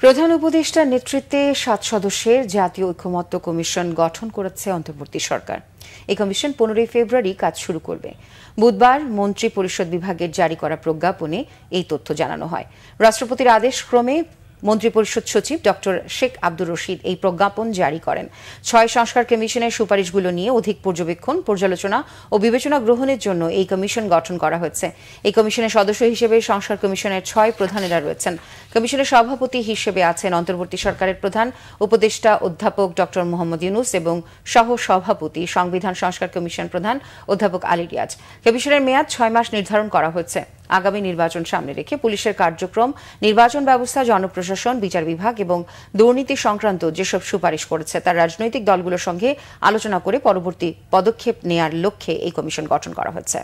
প্রধান উপদেষ্টার নেতৃত্বে ৭ সদস্যের জাতীয় ঐকমত্য কমিশন গঠন করেছে অন্তর্বর্তী সরকার। এই কমিশন ১৫ ফেব্রুয়ারি কাজ শুরু করবে। বুধবার মন্ত্রী পরিষদ বিভাগের জারি করা প্রজ্ঞাপনে এই তথ্য জানানো হয়। রাষ্ট্রপতির আদেশ ক্রমে মন্ত্রিপরিষদ সচিব ড শেখ আব্দুর রশিদ এই প্রজ্ঞাপন জারি করেন। ৬ সংস্কার কমিশনের সুপারিশগুলো নিয়ে অধিক পর্যবেক্ষণ, পর্যালোচনা ও বিবেচনা গ্রহণের জন্য এই কমিশন গঠন করা হয়েছে। এই কমিশনের সদস্য হিসেবে সংস্কার কমিশনের ৬ প্রধানেরা রয়েছেন। কমিশনের সভাপতি হিসেবে আছেন অন্তর্বর্তী সরকারের প্রধান উপদেষ্টা অধ্যাপক ড মোহাম্মদ ইউনুস এবং সহ সভাপতি সংবিধান সংস্কার কমিশন প্রধান অধ্যাপক আলী রিয়াজ। কমিশনের মেয়াদ ৬ মাস নির্ধারণ করা হয়েছে। আগামী নির্বাচন সামনে রেখে পুলিশের কার্যক্রম, নির্বাচন ব্যবস্থা, জনপ্রশাসন, বিচার বিভাগ এবং দুর্নীতি সংক্রান্ত যেসব সুপারিশ করেছে তার রাজনৈতিক দলগুলোর সঙ্গে আলোচনা করে পরবর্তী পদক্ষেপ নেয়ার লক্ষ্যে এই কমিশন গঠন করা হয়েছে।